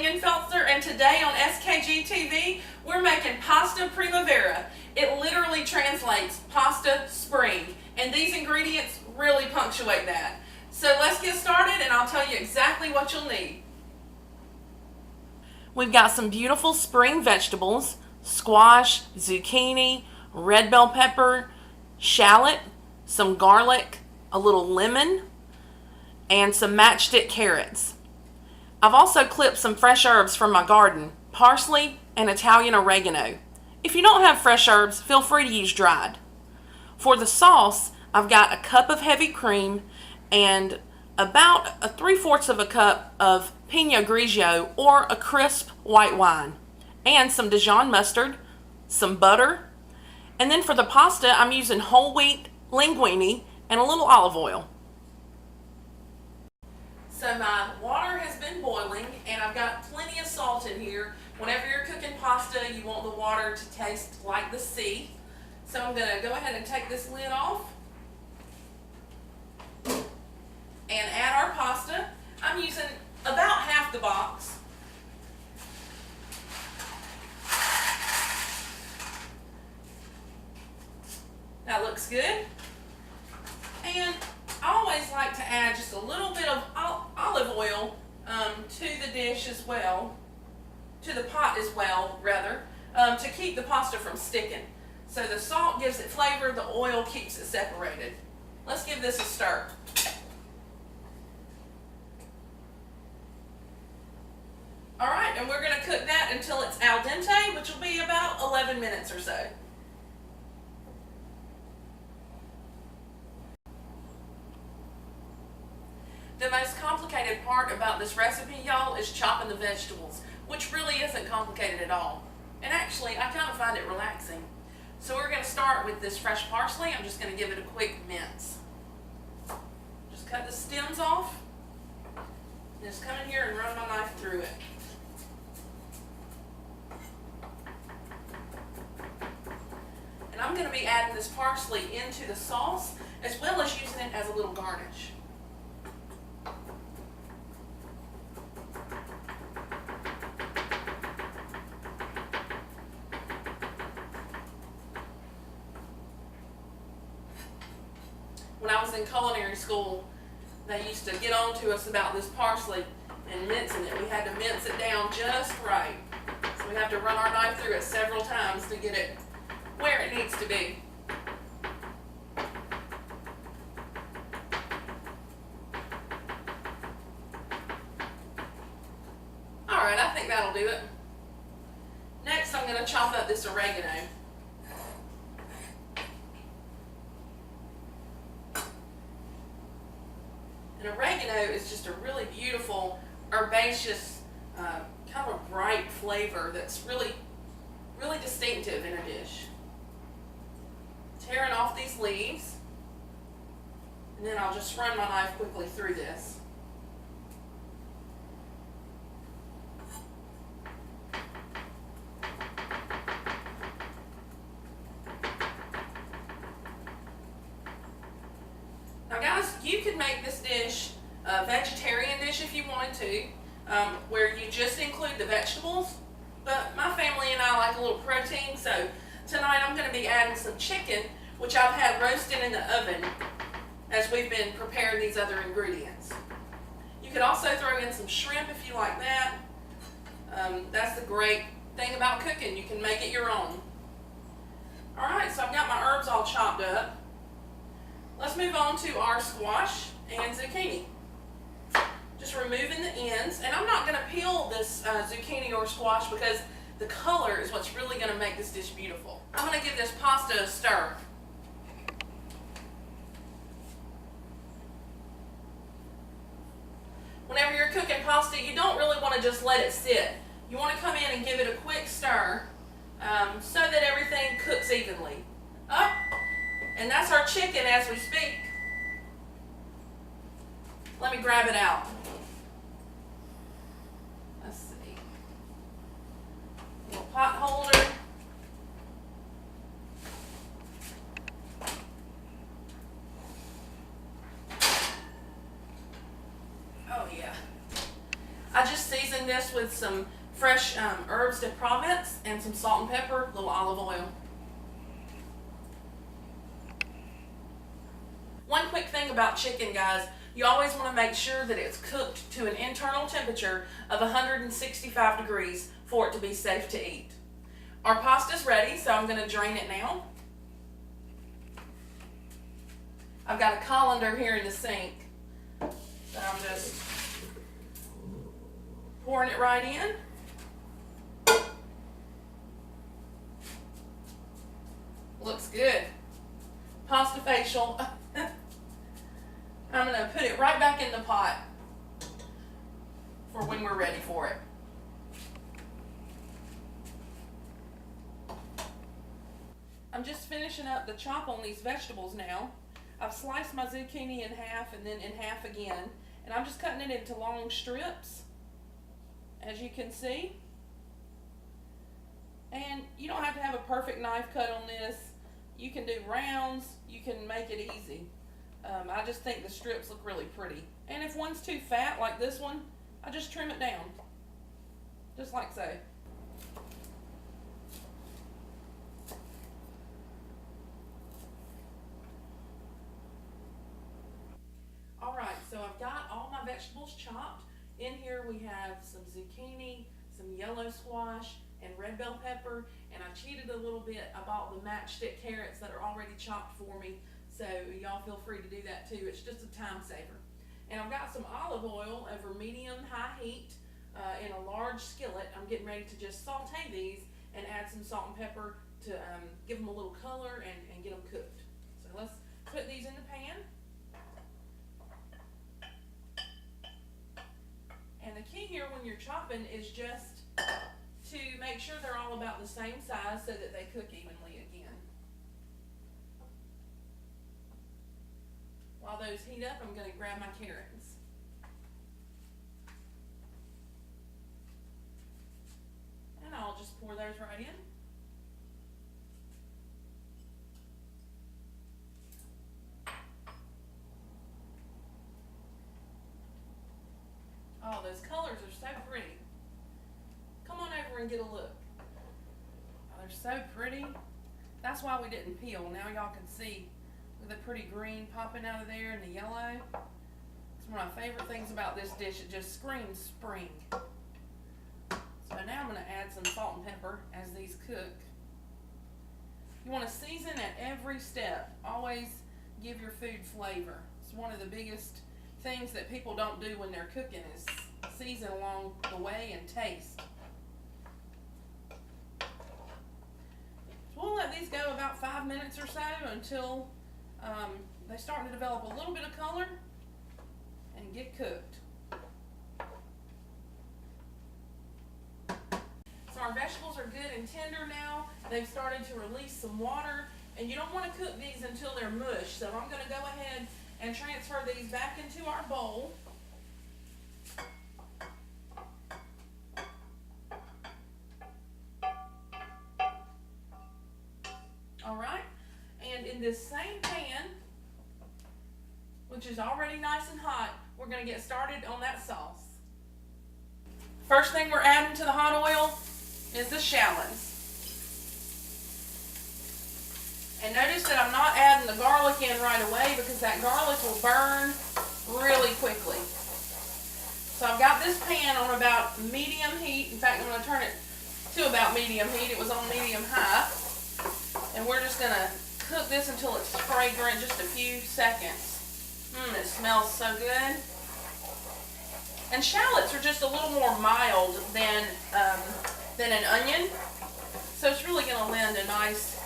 Lingenfelser, and today on SKG-TV, we're making pasta Primavera. It literally translates pasta spring, and these ingredients really punctuate that. So let's get started, and I'll tell you exactly what you'll need. We've got some beautiful spring vegetables: squash, zucchini, red bell pepper, shallot, some garlic, a little lemon, and some matchstick carrots. I've also clipped some fresh herbs from my garden: parsley and Italian oregano. If you don't have fresh herbs, feel free to use dried. For the sauce, I've got a cup of heavy cream and about 3/4 of a cup of Pinot Grigio, or a crisp white wine, and some Dijon mustard, some butter, and then for the pasta, I'm using whole wheat linguine and a little olive oil. So my water has been boiling, and I've got plenty of salt in here. Whenever you're cooking pasta, you want the water to taste like the sea. So I'm going to go ahead and take this lid off and add our pasta. I'm using about half the box. That looks good. And I always like to add just a little bit of olive oil to the dish as well, to the pot as well, rather, to keep the pasta from sticking. So the salt gives it flavor, the oil keeps it separated. Let's give this a stir. Alright, and we're going to cook that until it's al dente, which will be about 11 minutes or so. The most complicated part about this recipe, y'all, is chopping the vegetables, which really isn't complicated at all. And actually, I kind of find it relaxing. So we're going to start with this fresh parsley. I'm just going to give it a quick mince. Just cut the stems off. And just come in here and run my knife through it. And I'm going to be adding this parsley into the sauce, as well as using it as a little garnish. When I was in culinary school, they used to get on to us about this parsley and mincing it. We had to mince it down just right. So we have to run our knife through it several times to get it where it needs to be. Alright, I think that'll do it. Next, I'm going to chop up this oregano. And oregano is just a really beautiful, herbaceous, kind of a bright flavor that's really distinctive in a dish. Tearing off these leaves, and then I'll just run my knife quickly through this. Now guys, you could make this dish a vegetarian dish if you wanted to, where you just include the vegetables, but my family and I like a little protein, so tonight I'm going to be adding some chicken, which I've had roasted in the oven as we've been preparing these other ingredients. You could also throw in some shrimp if you like that. That's the great thing about cooking, you can make it your own. Alright, so I've got my herbs all chopped up. Let's move on to our squash and zucchini. Just removing the ends, and I'm not going to peel this zucchini or squash because the color is what's really going to make this dish beautiful. I'm going to give this pasta a stir. Whenever you're cooking pasta, you don't really want to just let it sit. You want to come in and give it a quick stir so that everything cooks evenly. Up, and that's our chicken as we speak. Let me grab it out. Let's see. Little pot holder. Oh yeah. I just seasoned this with some fresh herbs de Provence and some salt and pepper, a little olive oil. One quick thing about chicken, guys, you always want to make sure that it's cooked to an internal temperature of 165 degrees for it to be safe to eat. Our pasta's ready, so I'm going to drain it now. I've got a colander here in the sink, so I'm just pouring it right in. Looks good. Pasta facial. I'm going to put it right back in the pot for when we're ready for it. I'm just finishing up the chop on these vegetables now. I've sliced my zucchini in half and then in half again, and I'm just cutting it into long strips, as you can see. And you don't have to have a perfect knife cut on this. You can do rounds, you can make it easy. I just think the strips look really pretty. And if one's too fat, like this one, I just trim it down, just like so. Alright, so I've got all my vegetables chopped. In here we have some zucchini, some yellow squash, and red bell pepper, and I cheated a little bit. I bought the matchstick carrots that are already chopped for me, so y'all feel free to do that too. It's just a time saver. And I've got some olive oil over medium-high heat in a large skillet. I'm getting ready to just saute these and add some salt and pepper to give them a little color and get them cooked. So let's put these in the pan. And the key here when you're chopping is just to make sure they're all about the same size so that they cook evenly again. While those heat up, I'm going to grab my carrots. And I'll just pour those right in. Oh, those colors are so pretty. Come on over and get a look. Oh, they're so pretty. That's why we didn't peel. Now y'all can see the pretty green popping out of there and the yellow. It's one of my favorite things about this dish. It just screams spring. So now I'm going to add some salt and pepper as these cook. You want to season at every step. Always give your food flavor. It's one of the biggest things that people don't do when they're cooking is season along the way and taste. So we'll let these go about 5 minutes or so until they start to develop a little bit of color and get cooked. So our vegetables are good and tender now. They've started to release some water, and you don't want to cook these until they're mush. So I'm going to go ahead and transfer these back into our bowl. Alright, and in this same pan, which is already nice and hot, we're going to get started on that sauce. First thing we're adding to the hot oil is the shallots. And notice that I'm not adding the garlic in right away because that garlic will burn really quickly. So I've got this pan on about medium heat. In fact, I'm going to turn it to about medium heat. It was on medium high. And we're just going to cook this until it's fragrant, just a few seconds. It smells so good. And shallots are just a little more mild than an onion. So it's really going to lend a nice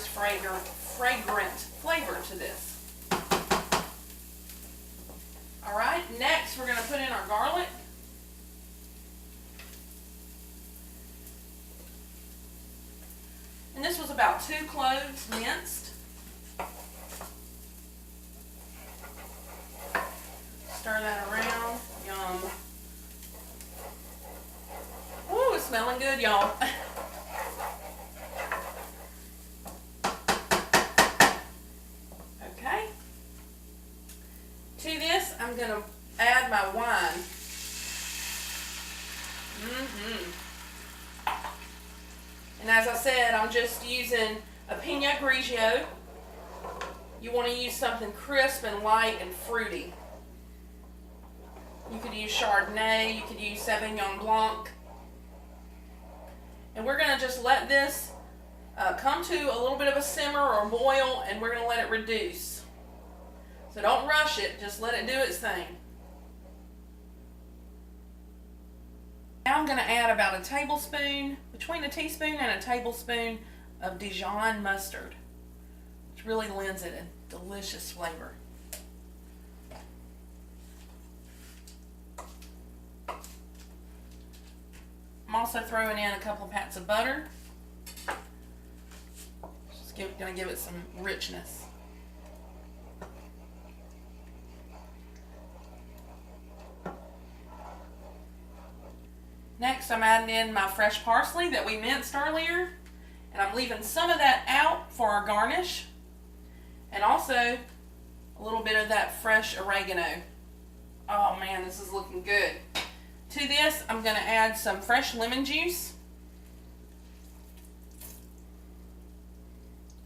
fragrant flavor to this. Alright, next we're going to put in our garlic. And this was about 2 cloves minced. Stir that around. Yum. Ooh, it's smelling good, y'all. Okay. To this, I'm going to add my wine. as I said, I'm just using a Pinot Grigio. You want to use something crisp and light and fruity. You could use Chardonnay, you could use Sauvignon Blanc. And we're going to just let this come to a little bit of a simmer or boil, and we're going to let it reduce. So don't rush it, just let it do its thing. Now I'm going to add about a tablespoon, between a teaspoon and a tablespoon of Dijon mustard, which really lends it a delicious flavor. I'm also throwing in a couple of pats of butter. Just going to give it some richness. Next, I'm adding in my fresh parsley that we minced earlier, and I'm leaving some of that out for our garnish, and also a little bit of that fresh oregano. Oh man, this is looking good. To this, I'm going to add some fresh lemon juice.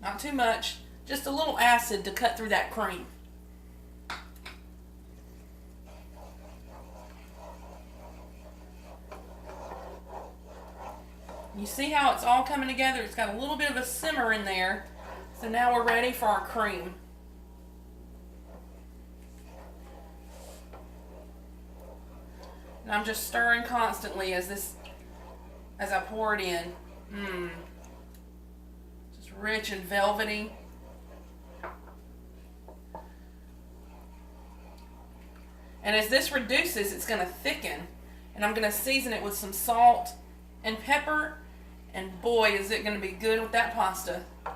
Not too much, just a little acid to cut through that cream. You see how it's all coming together? It's got a little bit of a simmer in there. So now we're ready for our cream. And I'm just stirring constantly as I pour it in. Just rich and velvety. And as this reduces, it's going to thicken. And I'm going to season it with some salt and pepper. And boy, is it going to be good with that pasta. I'm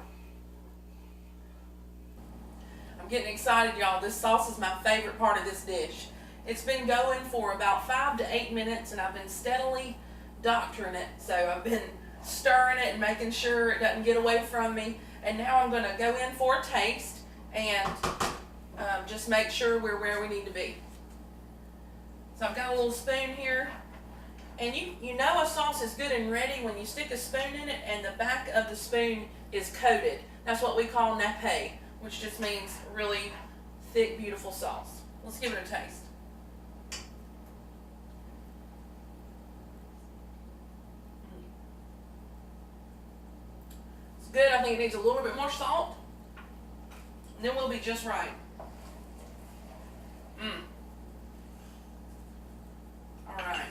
getting excited, y'all. This sauce is my favorite part of this dish. It's been going for about 5 to 8 minutes, and I've been steadily doctoring it. So I've been stirring it and making sure it doesn't get away from me. And now I'm going to go in for a taste and just make sure we're where we need to be. So I've got a little spoon here. And you know a sauce is good and ready when you stick a spoon in it and the back of the spoon is coated. That's what we call nappe, which just means really thick, beautiful sauce. Let's give it a taste. It's good. I think it needs a little bit more salt. And then we'll be just right. All right.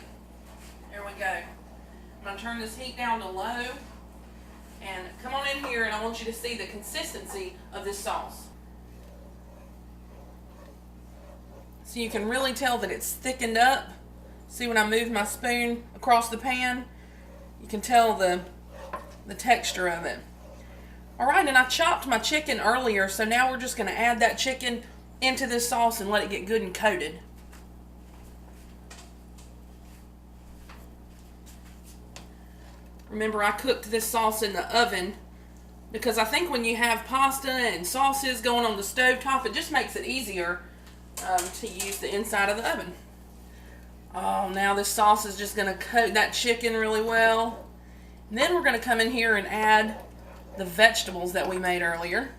There we go. I'm going to turn this heat down to low. And come on in here and I want you to see the consistency of this sauce. So you can really tell that it's thickened up. See when I move my spoon across the pan? You can tell the texture of it. Alright, and I chopped my chicken earlier, so now we're just going to add that chicken into this sauce and let it get good and coated. Remember, I cooked this sauce in the oven because I think when you have pasta and sauces going on the stove top, it just makes it easier to use the inside of the oven. Oh, now this sauce is just going to coat that chicken really well. And then we're going to come in here and add the vegetables that we made earlier.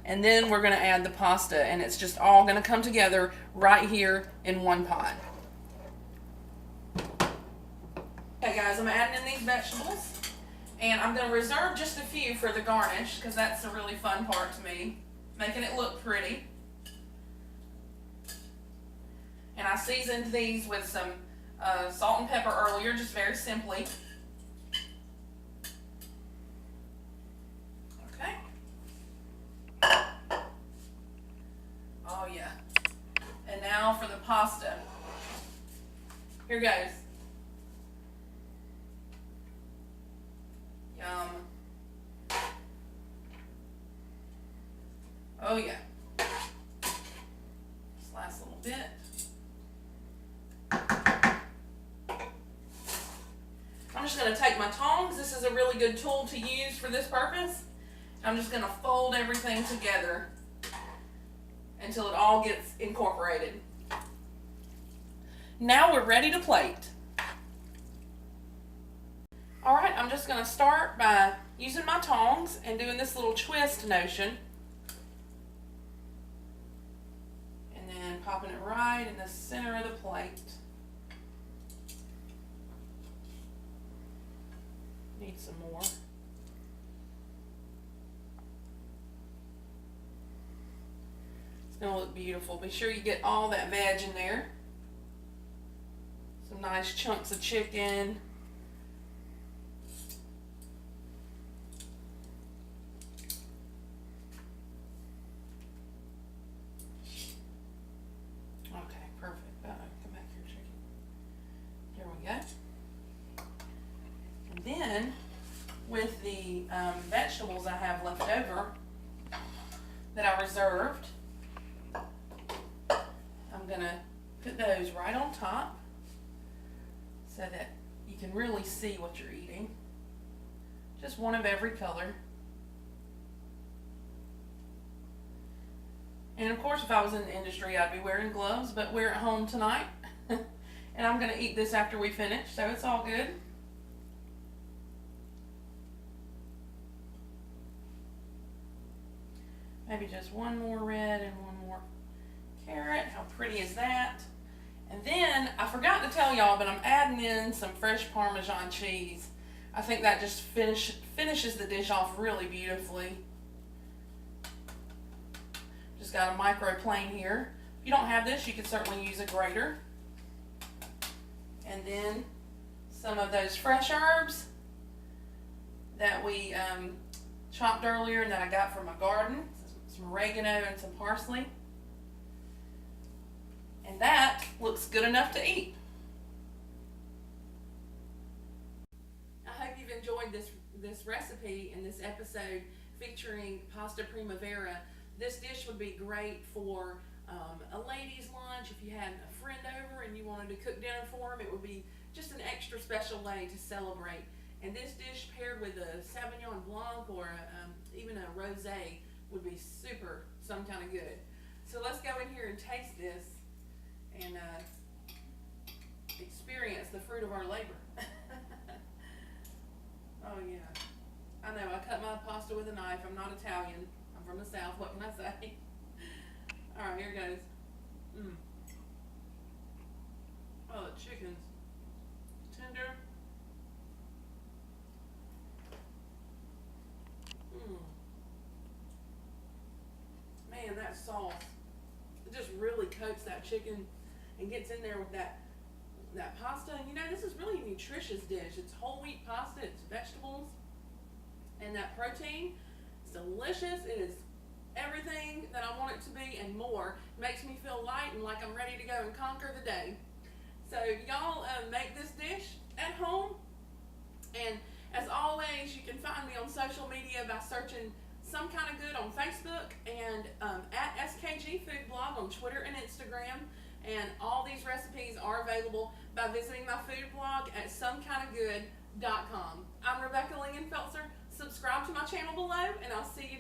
And then we're going to add the pasta, and it's just all going to come together right here in one pot. Okay guys, I'm adding in these vegetables, and I'm going to reserve just a few for the garnish because that's the really fun part to me, making it look pretty. And I seasoned these with some salt and pepper earlier, just very simply. Okay. Oh yeah. And now for the pasta. Here goes. Yum. Oh yeah. This last little bit. I'm just going to take my tongs. This is a really good tool to use for this purpose. I'm just going to fold everything together until it all gets incorporated. Now we're ready to plate. All right, I'm just going to start by using my tongs and doing this little twist notion. And then popping it right in the center of the plate. Need some more. It's going to look beautiful. Be sure you get all that veg in there. Some nice chunks of chicken. Okay, perfect. Come back here, chicken. There we go. And then, with the vegetables I have left over that I reserved, I'm going to put those right on top so that you can really see what you're eating. Just one of every color. And of course, if I was in the industry, I'd be wearing gloves, but we're at home tonight. And I'm going to eat this after we finish, so it's all good. Maybe just one more red and one more carrot. How pretty is that? And then, I forgot to tell y'all, but I'm adding in some fresh Parmesan cheese. I think that just finishes the dish off really beautifully. Just got a microplane here. If you don't have this, you could certainly use a grater. And then some of those fresh herbs that we chopped earlier and that I got from my garden. Some oregano and some parsley. And that looks good enough to eat. I hope you've enjoyed this recipe and this episode featuring pasta primavera. This dish would be great for a ladies' lunch. If you had a friend over and you wanted to cook dinner for them, it would be just an extra special way to celebrate. And this dish paired with a Sauvignon Blanc or even a rosé would be super, some kind of good. So let's go in here and taste this and experience the fruit of our labor. Oh yeah, I know, I cut my pasta with a knife. I'm not Italian, I'm from the South, what can I say? Alright, here goes. Oh, the chicken's tender. Man, that sauce, it just really coats that chicken and gets in there with that pasta. And you know, this is really a nutritious dish. It's whole wheat pasta, it's vegetables, and that protein. It's delicious. It is everything that I want it to be and more. It makes me feel light and like I'm ready to go and conquer the day. So y'all make this dish at home. And as always, you can find me on social media by searching Some Kind of Good on Facebook and at SKG Food Blog on Twitter and Instagram. And all these recipes are available by visiting my food blog at somekindofgood.com. I'm Rebekah Lingenfelser. Subscribe to my channel below, and I'll see you